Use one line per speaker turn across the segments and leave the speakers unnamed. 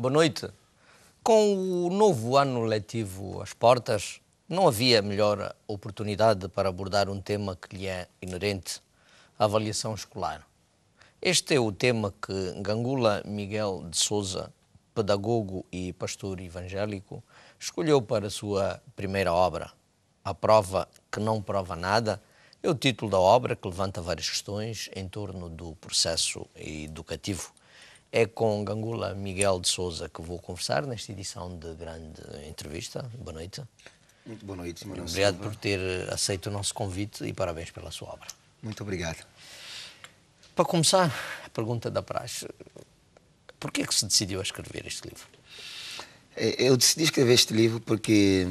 Boa noite. Com o novo ano letivo às portas, não havia melhor oportunidade para abordar um tema que lhe é inerente, a avaliação escolar. Este é o tema que Gangula Miguel de Sousa, pedagogo e pastor evangélico, escolheu para a sua primeira obra. A prova que não prova nada é o título da obra, que levanta várias questões em torno do processo educativo. É com Gangula Miguel de Sousa que vou conversar nesta edição de grande entrevista. Boa noite.
Muito boa noite, Manuel
Obrigado
Silva.
por ter aceito o nosso convite e parabéns pela sua obra.
Muito obrigado.
Para começar, a pergunta da praxe. Por que é que se decidiu a escrever este livro?
Eu decidi escrever este livro porque,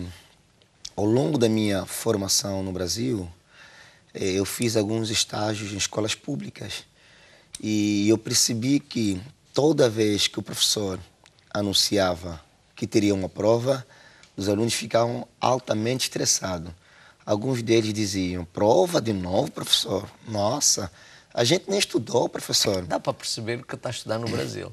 ao longo da minha formação no Brasil, eu fiz alguns estágios em escolas públicas e eu percebi que toda vez que o professor anunciava que teria uma prova, os alunos ficavam altamente estressados. Alguns deles diziam: prova de novo, professor? Nossa, a gente nem estudou, professor.
Dá para perceber que está a estudar no Brasil.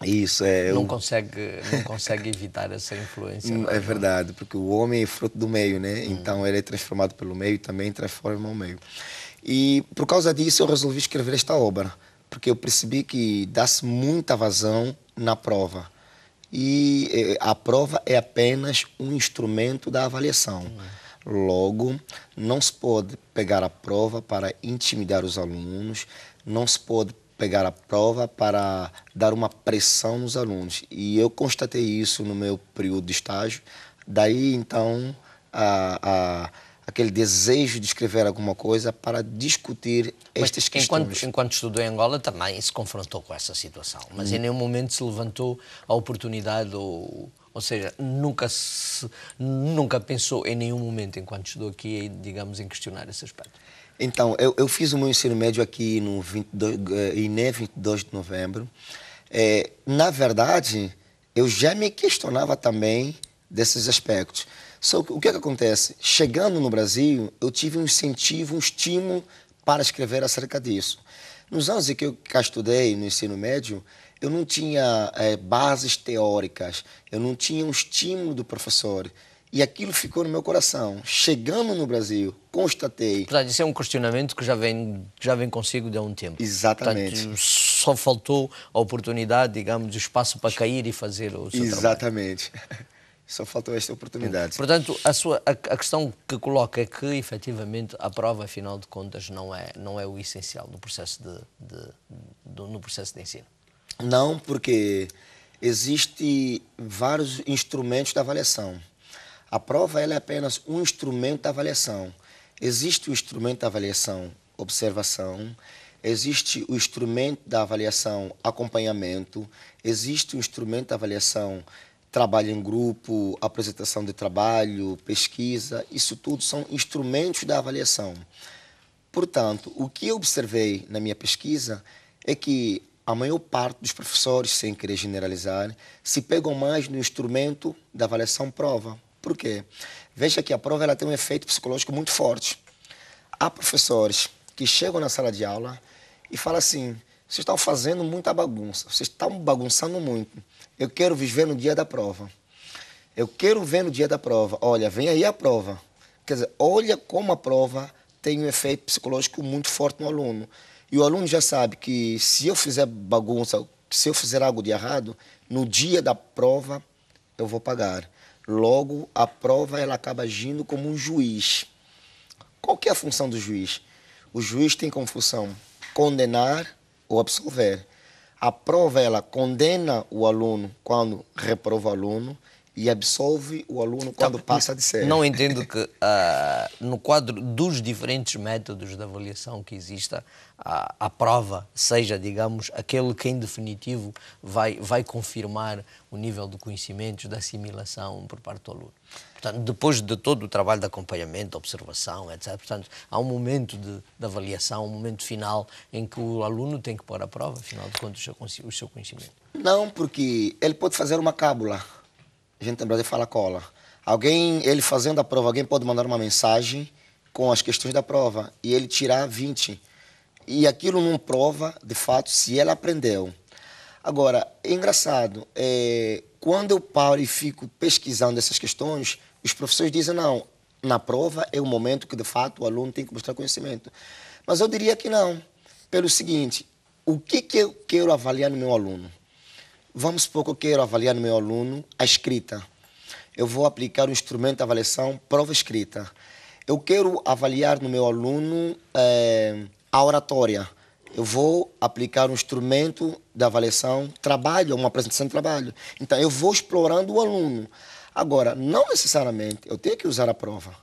Isso,
Não consegue evitar essa influência. Não,
é verdade, porque o homem é fruto do meio, né? Então ele é transformado pelo meio e também transforma o meio. E por causa disso eu resolvi escrever esta obra, porque eu percebi que dá-se muita vazão na prova. E a prova é apenas um instrumento da avaliação. Logo, não se pode pegar a prova para intimidar os alunos, não se pode pegar a prova para dar uma pressão nos alunos. E eu constatei isso no meu período de estágio. Daí, então, aquele desejo de escrever alguma coisa para discutir estas questões.
Enquanto estudou em Angola também se confrontou com essa situação, mas em nenhum momento se levantou a oportunidade, ou seja, nunca pensou em nenhum momento, enquanto estudou aqui, digamos, em questionar esse aspecto.
Então, eu fiz o meu ensino médio aqui no INE 22 de novembro. Na verdade, eu já me questionava também desses aspectos. Só que o que acontece? Chegando no Brasil, eu tive um incentivo, um estímulo para escrever acerca disso. Nos anos em que eu cá estudei no ensino médio, eu não tinha bases teóricas, eu não tinha um estímulo do professor. E aquilo ficou no meu coração. Chegando no Brasil, constatei...
Portanto, isso é um questionamento que já vem consigo de há um tempo.
Exatamente.
Portanto, só faltou a oportunidade, digamos, o espaço para cair e fazer o seu trabalho.
Exatamente. Só faltou esta oportunidade.
Portanto, a questão que coloca é que, efetivamente, a prova, afinal de contas, não é o essencial no processo de ensino.
Não, porque existem vários instrumentos de avaliação. A prova ela é apenas um instrumento de avaliação. Existe o instrumento de avaliação observação, existe o instrumento da avaliação acompanhamento, existe o instrumento da avaliação trabalho em grupo, apresentação de trabalho, pesquisa. Isso tudo são instrumentos da avaliação. Portanto, o que eu observei na minha pesquisa é que a maior parte dos professores, sem querer generalizar, se pegam mais no instrumento da avaliação prova. Por quê? Veja que a prova ela tem um efeito psicológico muito forte. Há professores que chegam na sala de aula e falam assim: vocês estão fazendo muita bagunça, vocês estão bagunçando muito. Eu quero viver no dia da prova. Eu quero ver no dia da prova. Olha, vem aí a prova. Quer dizer, olha como a prova tem um efeito psicológico muito forte no aluno. E o aluno já sabe que se eu fizer bagunça, se eu fizer algo de errado, no dia da prova eu vou pagar. Logo, a prova ela acaba agindo como um juiz. Qual que é a função do juiz? O juiz tem como função condenar ou absolver. A prova ela condena o aluno quando reprova o aluno e absolve o aluno quando passa de série.
Não entendo que no quadro dos diferentes métodos de avaliação que exista, a prova seja, digamos, aquele que em definitivo vai confirmar o nível de conhecimentos, da assimilação por parte do aluno. Portanto, depois de todo o trabalho de acompanhamento, de observação, etc., portanto, há um momento de avaliação, um momento final em que o aluno tem que pôr à prova, afinal de contas, o seu conhecimento.
Não, porque ele pode fazer uma cábula. A gente no Brasil fala cola. Ele fazendo a prova, alguém pode mandar uma mensagem com as questões da prova e ele tirar 20. E aquilo não prova, de fato, se ele aprendeu. Agora, é engraçado, quando eu paro e fico pesquisando essas questões, os professores dizem, não, na prova é o momento que, de fato, o aluno tem que mostrar conhecimento. Mas eu diria que não, pelo seguinte, o que eu quero avaliar no meu aluno? Vamos supor que eu quero avaliar no meu aluno a escrita. Eu vou aplicar o instrumento de avaliação prova escrita. Eu quero avaliar no meu aluno a oratória. Eu vou aplicar um instrumento de avaliação trabalho, uma apresentação de trabalho. Então, eu vou explorando o aluno. Agora, não necessariamente eu tenho que usar a prova,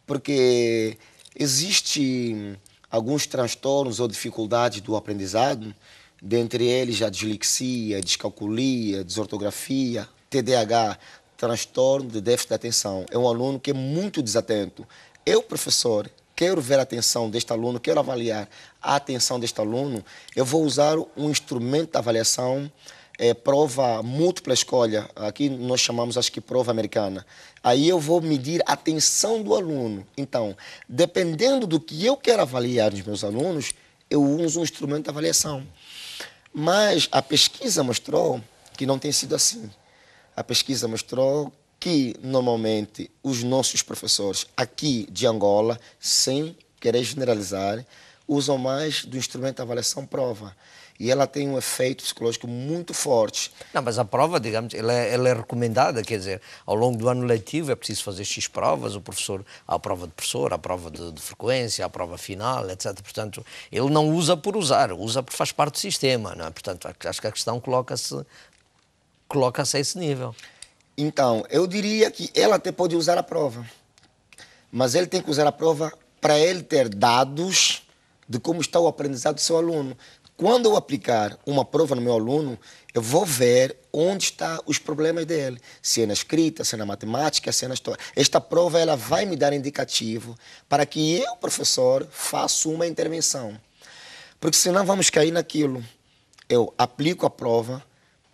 porque existe alguns transtornos ou dificuldades do aprendizado, dentre eles a dislexia, descalculia, desortografia, TDAH, transtorno de déficit de atenção. É um aluno que é muito desatento. Eu, professor, quero ver a atenção deste aluno, quero avaliar a atenção deste aluno, eu vou usar um instrumento de avaliação, prova múltipla escolha, aqui nós chamamos, acho que, prova americana. Aí eu vou medir a atenção do aluno. Então, dependendo do que eu quero avaliar nos meus alunos, eu uso um instrumento de avaliação. Mas a pesquisa mostrou que não tem sido assim. A pesquisa mostrou que, normalmente, os nossos professores aqui de Angola, sem querer generalizar, usam mais do instrumento de avaliação prova. E ela tem um efeito psicológico muito forte.
Não, mas a prova, digamos, ela é recomendada, quer dizer, ao longo do ano letivo é preciso fazer X provas, o professor, há a prova de professor, há a prova de frequência, há a prova final, etc. Portanto, ele não usa por usar, usa porque faz parte do sistema, não é? Portanto, acho que a questão coloca-se a esse nível.
Então, eu diria que ela até pode usar a prova, mas ele tem que usar a prova para ele ter dados de como está o aprendizado do seu aluno. Quando eu aplicar uma prova no meu aluno, eu vou ver onde estão os problemas dele. Se é na escrita, se é na matemática, se é na história. Esta prova ela vai me dar indicativo para que eu, professor, faça uma intervenção. Porque senão vamos cair naquilo. Eu aplico a prova,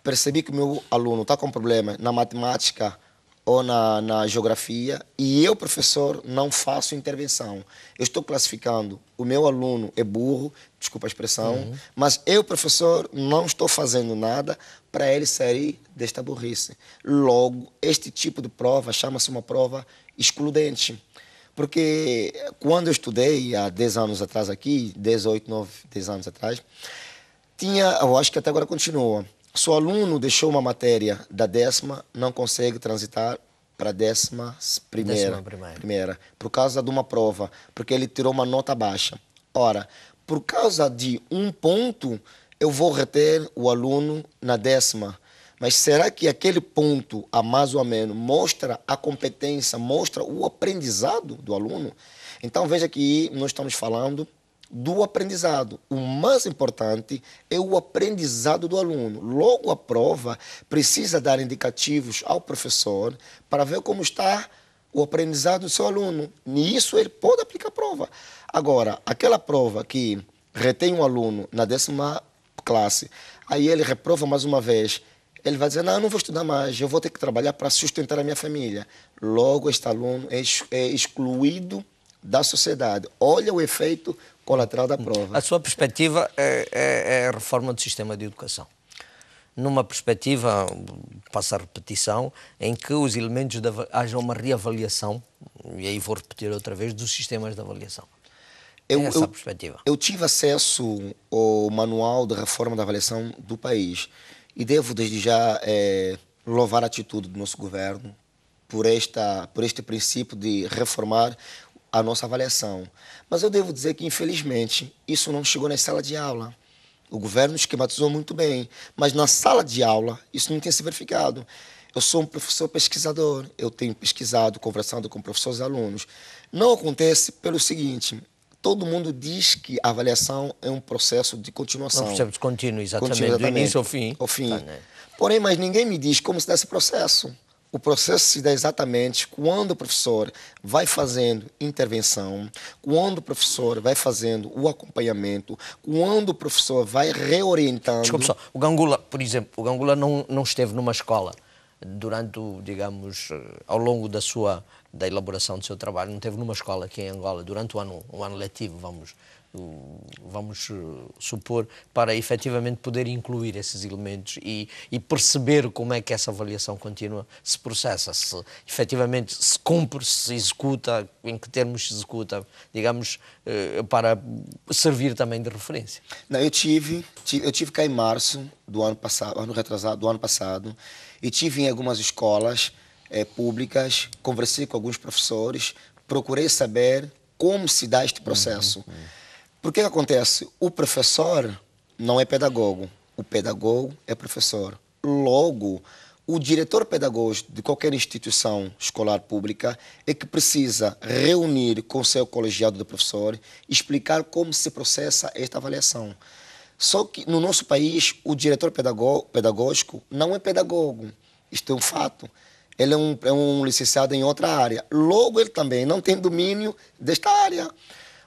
percebi que o meu aluno está com problema na matemática ou na geografia e eu, professor, não faço intervenção. Eu estou classificando o meu aluno é burro, desculpa a expressão, mas eu, professor, não estou fazendo nada para ele sair desta burrice. Logo, este tipo de prova chama-se uma prova excludente. Porque quando eu estudei, há 10 anos atrás aqui, 18, 9, 10 anos atrás, eu acho que até agora continua. Se o aluno deixou uma matéria da 10ª, não consegue transitar para a 11ª, por causa de uma prova, porque ele tirou uma nota baixa. Ora, por causa de um ponto, eu vou reter o aluno na 10ª. Mas será que aquele ponto, a mais ou a menos, mostra a competência, mostra o aprendizado do aluno? Então, veja que nós estamos falando do aprendizado. O mais importante é o aprendizado do aluno. Logo, a prova precisa dar indicativos ao professor para ver como está o aprendizado do seu aluno. Nisso, ele pode aplicar a prova. Agora, aquela prova que retém um aluno na 10ª classe, aí ele reprova mais uma vez, ele vai dizer, não, eu não vou estudar mais, eu vou ter que trabalhar para sustentar a minha família. Logo, este aluno é excluído da sociedade. Olha o efeito colateral da prova.
A sua perspectiva é a reforma do sistema de educação. Numa perspectiva, passa a repetição, em que os elementos haja uma reavaliação, e aí vou repetir outra vez, dos sistemas de avaliação. Essa perspectiva.
Eu tive acesso ao manual de reforma da avaliação do país e devo desde já louvar a atitude do nosso governo por este princípio de reformar a nossa avaliação. Mas eu devo dizer que, infelizmente, isso não chegou na sala de aula. O governo esquematizou muito bem, mas na sala de aula isso não tem se verificado. Eu sou um professor pesquisador, eu tenho pesquisado, conversando com professores e alunos. Não acontece pelo seguinte, todo mundo diz que a avaliação é um processo de continuação.
Um processo contínuo, exatamente, do início ao fim.
Porém, mas ninguém me diz como se dá esse processo. O processo se dá exatamente quando o professor vai fazendo intervenção, quando o professor vai fazendo o acompanhamento, quando o professor vai reorientando...
Desculpe só, o Gangula, por exemplo, o Gangula não esteve numa escola durante, digamos, ao longo da sua da elaboração do seu trabalho, não teve numa escola aqui em Angola durante o ano letivo, vamos supor, para efetivamente poder incluir esses elementos e perceber como é que essa avaliação contínua se processa, se efetivamente se cumpre, se executa, em que termos se executa, digamos, para servir também de referência.
Não, eu tive cá em março do ano passado, ano retrasado, do ano passado, e tive em algumas escolas públicas, conversei com alguns professores, procurei saber como se dá este processo. Porque que acontece? O professor não é pedagogo, o pedagogo é professor. Logo, o diretor pedagógico de qualquer instituição escolar pública é que precisa reunir com o seu colegiado de professor e explicar como se processa esta avaliação. Só que no nosso país, o diretor pedagógico não é pedagogo. Isto é um fato. Ele é um licenciado em outra área. Logo, ele também não tem domínio desta área.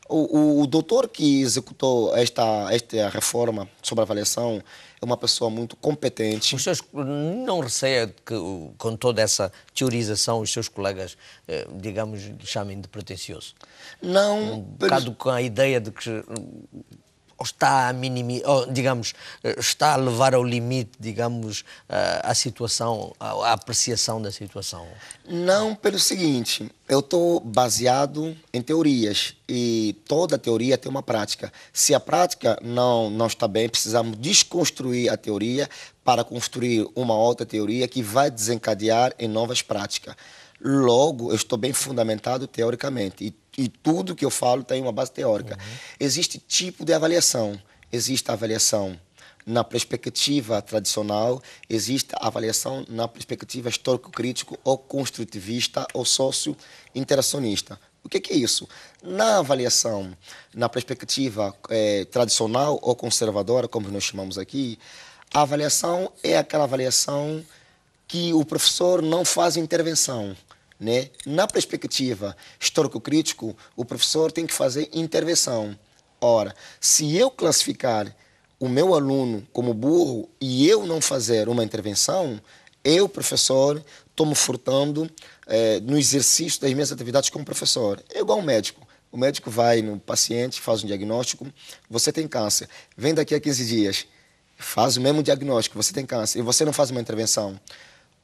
O doutor que executou esta reforma sobre a avaliação é uma pessoa muito competente.
Os seus não receia que, com toda essa teorização, os seus colegas, digamos, chamem de pretencioso?
Não.
Um bocado com a ideia de que está a digamos, está a levar ao limite, digamos, a situação, a apreciação da situação.
Não, pelo seguinte, eu estou baseado em teorias e toda teoria tem uma prática. Se a prática não está bem, precisamos desconstruir a teoria para construir uma outra teoria que vai desencadear em novas práticas. Logo, eu estou bem fundamentado teoricamente e tudo que eu falo tem uma base teórica. Existe tipo de avaliação. Existe a avaliação na perspectiva tradicional, existe a avaliação na perspectiva histórico-crítico ou construtivista ou socio-interacionista. O que é isso? Na avaliação, na perspectiva tradicional ou conservadora, como nós chamamos aqui, a avaliação é aquela avaliação que o professor não faz intervenção. Né? Na perspectiva histórico-crítico, o professor tem que fazer intervenção. Ora, se eu classificar o meu aluno como burro e eu não fazer uma intervenção, eu, professor, estou me furtando no exercício das minhas atividades como professor. É igual um médico. O médico vai no paciente, faz um diagnóstico, você tem câncer, vem daqui a 15 dias, faz o mesmo diagnóstico, você tem câncer, e você não faz uma intervenção.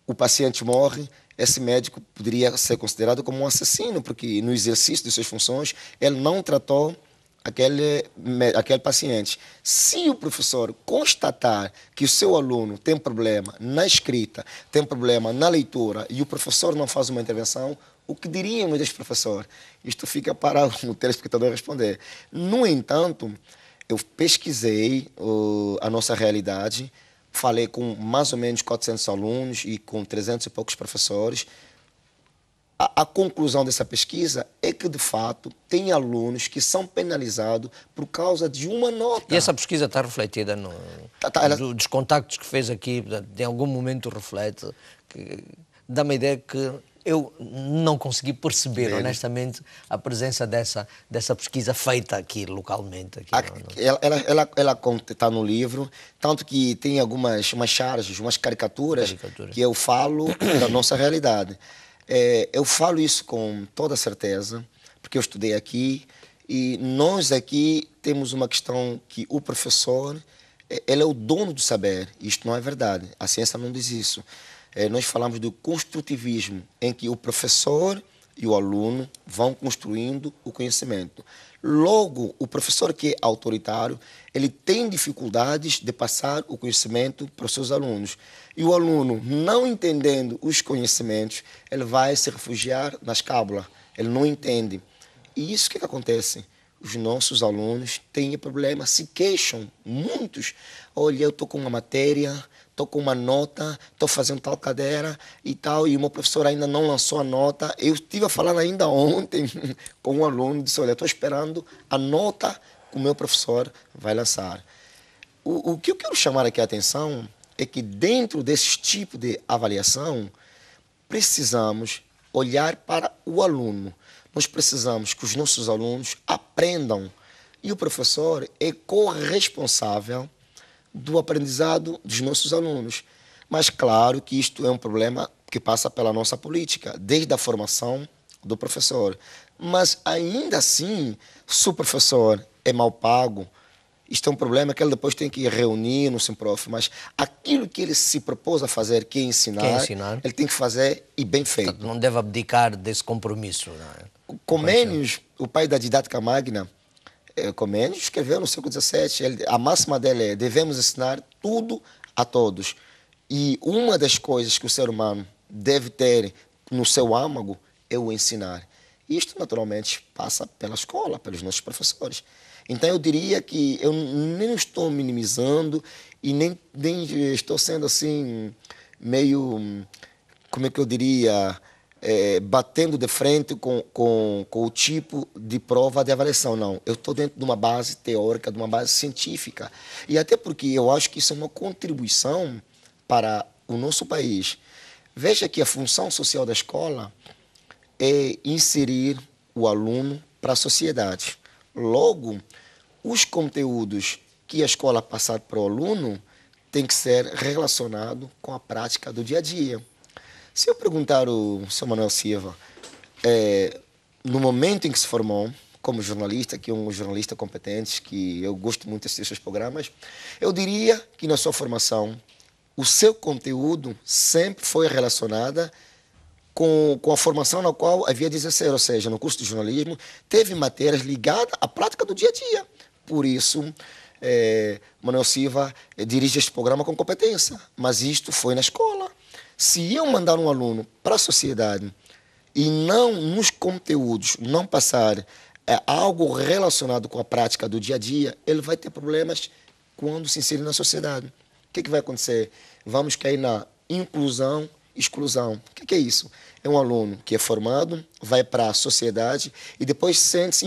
O paciente morre, esse médico poderia ser considerado como um assassino, porque no exercício de suas funções ele não tratou aquele paciente. Se o professor constatar que o seu aluno tem problema na escrita, tem problema na leitura, e o professor não faz uma intervenção, o que diríamos deste professor? Isto fica para o telespectador responder. No entanto, eu pesquisei a nossa realidade, falei com mais ou menos 400 alunos e com 300 e poucos professores. A conclusão dessa pesquisa é que, de fato, tem alunos que são penalizados por causa de uma nota.
E essa pesquisa está refletida dos contactos que fez aqui, em algum momento reflete, dá-me a ideia que eu não consegui perceber, honestamente, a presença dessa pesquisa feita aqui localmente.
Ela está no livro, tanto que tem umas charges, umas caricaturas que eu falo da nossa realidade. Eu falo isso com toda certeza, porque eu estudei aqui e nós aqui temos uma questão que o professor ele é o dono do saber. Isto não é verdade, a ciência não diz isso. Nós falamos do construtivismo, em que o professor e o aluno vão construindo o conhecimento. Logo, o professor que é autoritário, ele tem dificuldades de passar o conhecimento para os seus alunos. E o aluno, não entendendo os conhecimentos, ele vai se refugiar nas cábulas, ele não entende. E isso que acontece? Os nossos alunos têm problema, se queixam, muitos. Olha, eu estou com uma matéria, estou com uma nota, estou fazendo tal cadeira e tal, e o meu professor ainda não lançou a nota. Eu estive a falar ainda ontem com um aluno, disse, olha, estou esperando a nota que o meu professor vai lançar. O que eu quero chamar aqui a atenção é que dentro desse tipo de avaliação, precisamos olhar para o aluno. Nós precisamos que os nossos alunos aprendam. E o professor é corresponsável do aprendizado dos nossos alunos. Mas claro que isto é um problema que passa pela nossa política, desde a formação do professor. Mas, ainda assim, se o professor é mal pago, isto é um problema que ele depois tem que reunir no Simprof, mas aquilo que ele se propôs a fazer, que é ensinar, ele tem que fazer e bem feito.
Portanto, não deve abdicar desse compromisso. Não é?
Comênios, o pai da didática magna, Comênios escreveu no século XVII, a máxima dele é: devemos ensinar tudo a todos. E uma das coisas que o ser humano deve ter no seu âmago é o ensinar. Isto, naturalmente, passa pela escola, pelos nossos professores. Então, eu diria que eu nem estou minimizando e nem estou sendo assim, meio, como é que eu diria, batendo de frente com o tipo de prova de avaliação. Não, eu estou dentro de uma base teórica, de uma base científica. E até porque eu acho que isso é uma contribuição para o nosso país. Veja que a função social da escola é inserir o aluno para a sociedade. Logo, os conteúdos que a escola passar para o aluno tem que ser relacionado com a prática do dia a dia. Se eu perguntar ao Sr. Manuel Silva, no momento em que se formou como jornalista, que é um jornalista competente, que eu gosto muito de assistir seus programas, eu diria que na sua formação, o seu conteúdo sempre foi relacionado com a formação na qual havia de exercer, ou seja, no curso de jornalismo, teve matérias ligadas à prática do dia a dia. Por isso, Manuel Silva dirige este programa com competência, mas isto foi na escola. Se eu mandar um aluno para a sociedade e não nos conteúdos, não passar algo relacionado com a prática do dia a dia, ele vai ter problemas quando se inserir na sociedade. O que vai acontecer? Vamos cair na inclusão, exclusão. O que é isso? É um aluno que é formado, vai para a sociedade e depois sente-se